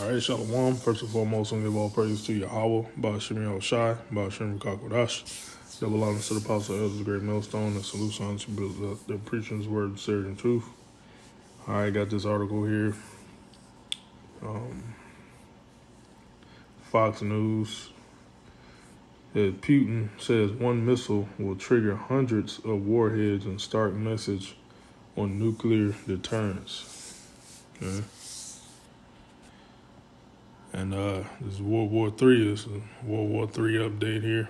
All right, Shalom. First and foremost, I give all praise to Yahweh, Ba'ashem Yahushai, Ba'ashem Kakodash. Double honor to the apostle, elders, great millstone, and salute to the preaching's word, serious and truth. All right, got this article here. Fox News. Putin says one missile will trigger hundreds of warheads and stark message on nuclear deterrence. Okay. And this is World War III. This is a World War III update here.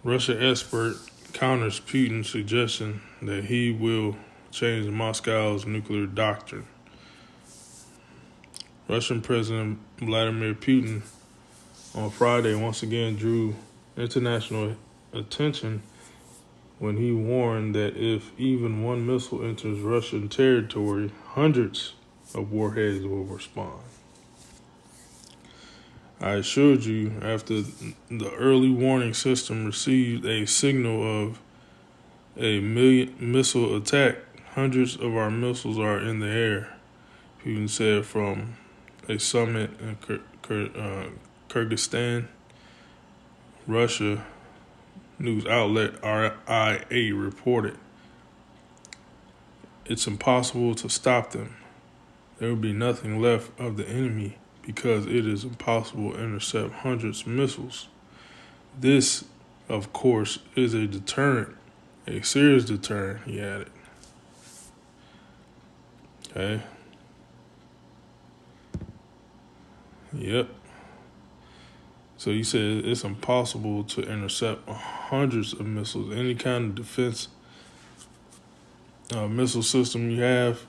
Russia expert counters Putin's suggestion that he will change Moscow's nuclear doctrine. Russian President Vladimir Putin on Friday once again drew international attention when he warned that if even one missile enters Russian territory, hundreds of warheads will respond. I assured you, after the early warning system received a signal of a missile attack, hundreds of our missiles are in the air, Putin said from a summit in Kyrgyzstan. Russia news outlet RIA reported, "It's impossible to stop them. There will be nothing left of the enemy because it is impossible to intercept hundreds of missiles. This, of course, is a deterrent, a serious deterrent," he added. Okay. Yep. So he said it's impossible to intercept hundreds of missiles. Any kind of defense missile system you have,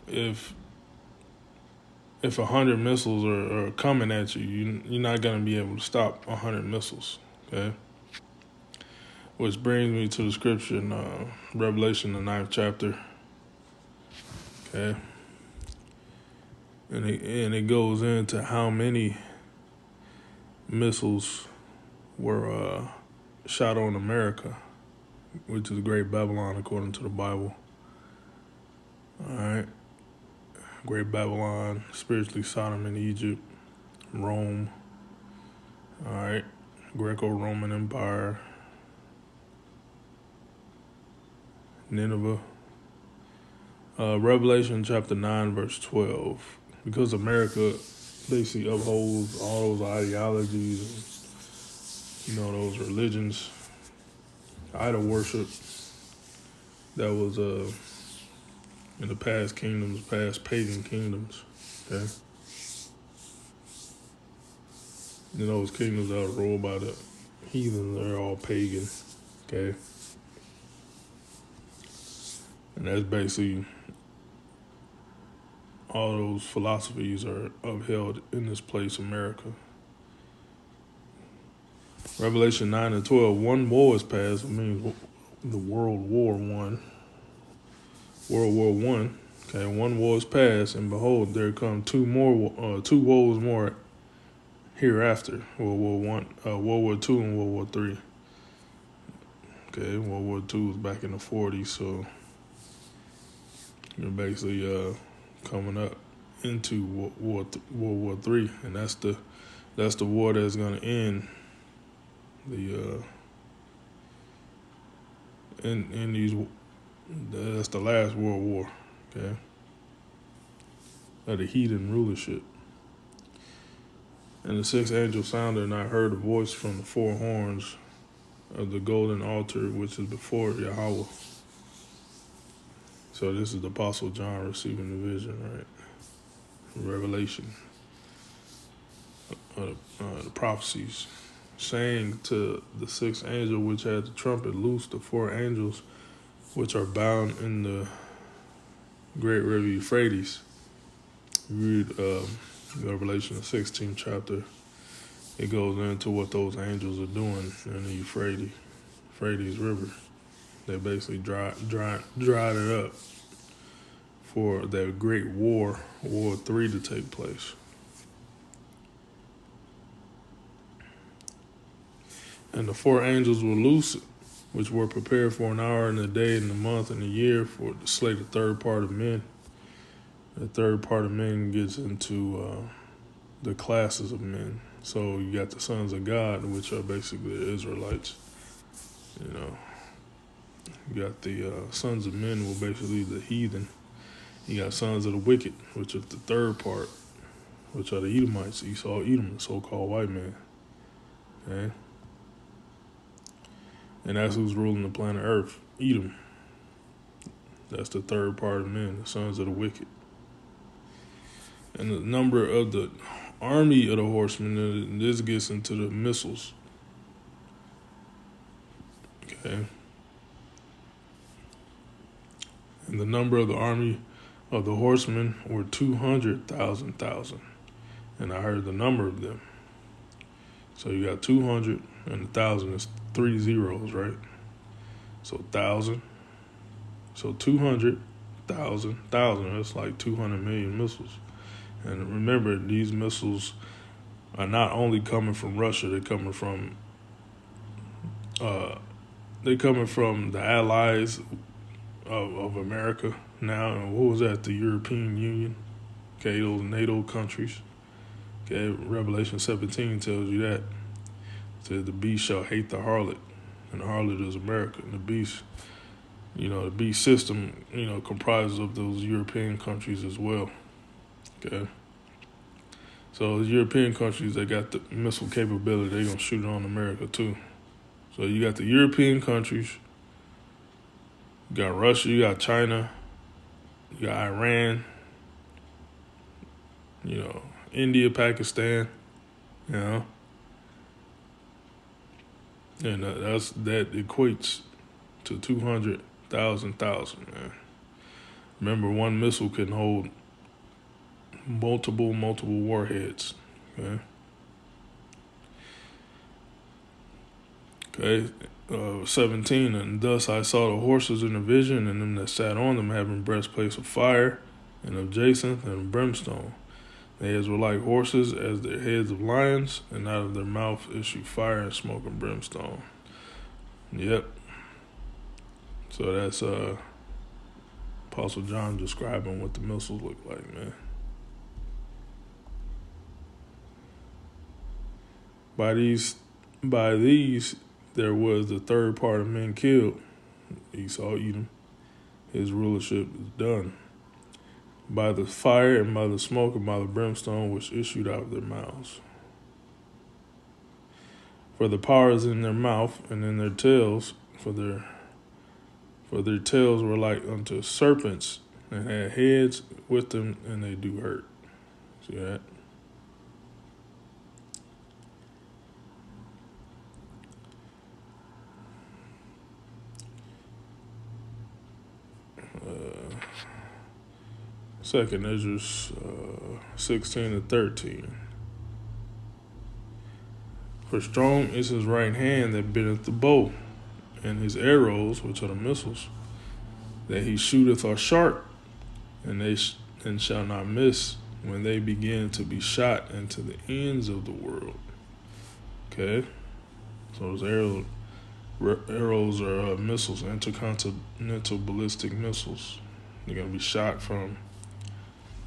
if 100 missiles are coming at you, you're not going to be able to stop 100 missiles, okay? Which brings me to the scripture in Revelation, the 9th chapter, okay? And it goes into how many missiles were shot on America, which is Great Babylon according to the Bible. All right. Great Babylon, spiritually Sodom and Egypt, Rome, all right, Greco-Roman Empire, Nineveh. Revelation chapter 9, verse 12. Because America basically upholds all those ideologies, and, those religions, idol worship that was in the past kingdoms, past pagan kingdoms, okay? Those kingdoms that are ruled by the heathen, they're all pagan, okay? And that's basically all those philosophies are upheld in this place, America. Revelation 9 and 12, one war is past, it means the World War I. World War I, okay, one war is past, and behold, there come two wars more hereafter. World War I, World War II, and World War III. Okay, World War II was back in the 40s, so you're basically coming up into World War III, and that's the war that's gonna end in these. That's the last World War, okay? Of the heathen rulership. And the sixth angel sounded, and I heard a voice from the four horns of the golden altar, which is before Yahweh. So this is the Apostle John receiving the vision, right? Revelation, the prophecies, saying to the sixth angel, which had the trumpet, loose the four angels which are bound in the great river Euphrates. You read Revelation, the 16th chapter. It goes into what those angels are doing in the Euphrates River. They basically dried it up for that great war, War III, to take place. And the four angels were loose, which were prepared for an hour and a day and a month and a year for to slay the third part of men, The third part of men gets into the classes of men. So you got the sons of God, which are basically the Israelites. You know, you got the sons of men, who are basically the heathen. You got sons of the wicked, which is the third part, which are the Edomites. Esau, Edom, the so-called white man. Okay, and that's who's ruling the planet Earth. Edom. That's the third part of men, the sons of the wicked. And the number of the army of the horsemen, and this gets into the missiles. Okay. And the number of the army of the horsemen were 200,000. And I heard the number of them. So you got 200 and 1,000 is 3 zeros, right? So 1,000. So 200,000, that's like 200 million missiles. And remember, these missiles are not only coming from Russia, they're coming from the allies of America now. And what was that? The European Union. Okay, those NATO countries. Okay, Revelation 17 tells you that. It says the beast shall hate the harlot, and the harlot is America. And the beast, the beast system, comprises of those European countries as well. Okay. So the European countries that got the missile capability, they're going to shoot it on America too. So you got the European countries, you got Russia, you got China, you got Iran, India, Pakistan, and that equates to 200,000, man. Remember, one missile can hold multiple warheads. Okay. 17, and thus I saw the horses in a vision, and them that sat on them having breastplates of fire, and of jacinth, and of brimstone. Their heads were like horses, as their heads of lions, and out of their mouth issued fire and smoke and brimstone. Yep. So that's Apostle John describing what the missiles look like, man. By these there was the third part of men killed. Esau, Edom. His rulership is done. By the fire and by the smoke and by the brimstone which issued out of their mouths. For the power is in their mouth and in their tails, for their tails were like unto serpents, and had heads with them, and they do hurt. See that? Second Ezra 16-13. For strong is his right hand that bendeth the bow, and his arrows, which are the missiles, that he shooteth are sharp, and they shall not miss when they begin to be shot into the ends of the world. Okay, so those arrows are missiles, intercontinental ballistic missiles. They're gonna be shot from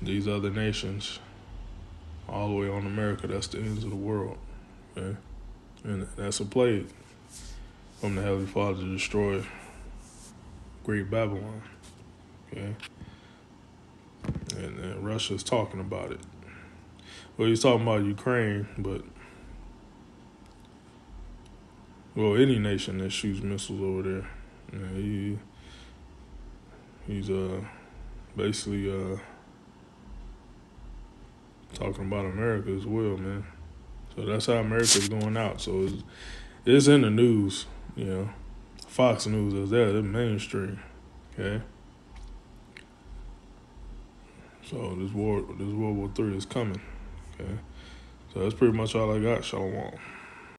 these other nations all the way on America. That's the ends of the world. Okay, and that's a plague from the Heavenly Father to destroy Great Babylon. Okay, and Russia's talking about it. Well, he's talking about Ukraine, but any nation that shoots missiles over there, he's basically talking about America as well, man. So that's how America's going out. So it's in the news, Fox News is there, they're mainstream. Okay. So this World War III is coming. Okay. So that's pretty much all I got. Shalom.